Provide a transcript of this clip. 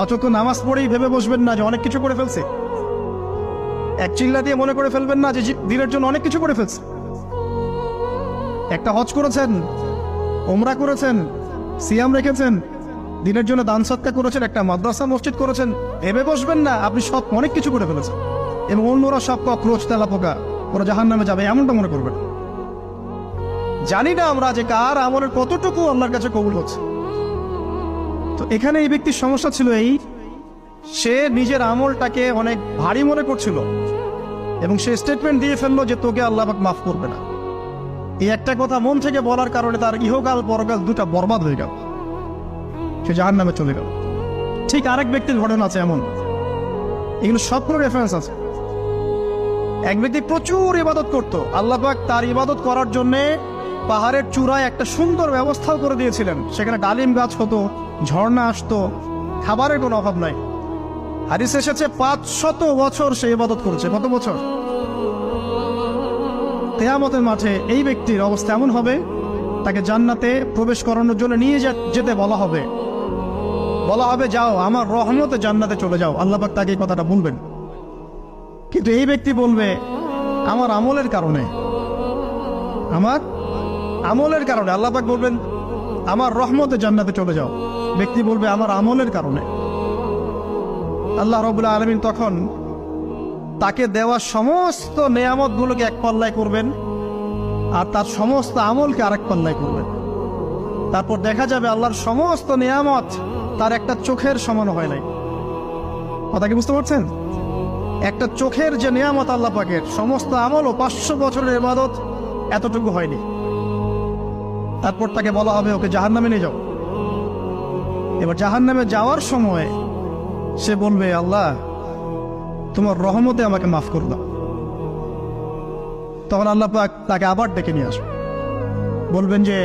অচক্ষ নামাজ পড়েই ভেবে বসবেন না যে অনেক কিছু করে ফেলছে। এক চিল্লা দিয়ে মনে করে ফেলবেন না যে দিনের জন্য অনেক কিছু করে ফেলছে। একটা হজ করেছেন, ওমরা করেছেন, সিয়াম রেখেছেন, দিনের জন্য দান সৎকা করেছেন, একটা মাদ্রাসা মসজিদ করেছেন, ভেবে বসবেন না আপনি সব অনেক কিছু করে ফেলেছেন এবং অন্যরা সব ককরোচ তেলা পোকা, ওরা জাহান্নামে যাবে এমনটা মনে করবেন। জানি না আমরা যে কার আমলের কতটুকু আল্লাহর কাছে কবুল হচ্ছে। তো এখানে এই ব্যক্তির সমস্যা ছিল এই, সে নিজের আমলটাকে অনেক ভারী মনে করছিল এবং সে স্টেটমেন্ট দিয়ে ফেললো যে তোকে আল্লাহ পাক মাফ করবে না। এই একটা কথা মন থেকে বলার কারণে তার ইহকাল পরকাল দুটা বরবাদ হয়ে গেল, সে জাহান্নামে চলে গেল। ঠিক আরেক ব্যক্তির ঘটনা আছে এমন, এগুলো সবগুলো রেফারেন্স আছে। এক ব্যক্তি প্রচুর ইবাদত করত, আল্লাহ পাক তার ইবাদত করার জন্যে পাহাড়ের চূড়ায় একটা সুন্দর ব্যবস্থাও করে দিয়েছিলেন। সেখানে ডালিম গাছ হতো, ঝর্ণা আসতো, খাবারের কোনো অভাব নাই। হাদিস এসেছে 500 বছর সে ইবাদত করেছে। কত বছর? কিয়ামতের মাঠে এই ব্যক্তির অবস্থা এমন হবে, তাকে জান্নাতে প্রবেশ করানোর জন্য নিয়ে যেতে বলা হবে যাও আমার রহমতে জান্নাতে চলে যাও। আল্লাহ পাক তাকে এই কথাটা বলবেন, কিন্তু এই ব্যক্তি বলবে আমার আমলের কারণে, আল্লাহ পাক বলবেন আমার রহমতে জান্নাতে চলে যাও। ব্যক্তি বলবে আমার আমলের কারণে। আল্লাহ রাব্বুল আলামিন তখন তাকে দেওয়া সমস্ত নেয়ামতগুলোকে এক পাল্লায় করবেন আর তার সমস্ত আমলকে আরেক পাল্লায় করবেন। তারপর দেখা যাবে আল্লাহর সমস্ত নেয়ামত তার একটা চোখের সমান হয় নাই। কথা কি বুঝতে পারছেন? একটা চোখের যে নেয়ামত আল্লাহ পাকের, সমস্ত আমল ও 500 বছরের ইবাদত এতটুকু হয়নি। তারপর তাকে বলা হবে ওকে জাহান্নামে নিয়ে যাও। এবার জাহান্নামে যাওয়ার সময় সে বলবে আল্লাহ তোমার রহমতে আমাকে মাফ করে দাও। তখন আল্লাহ পাক তাকে আবার ডেকে নিয়ে আসবে, বলবেন যে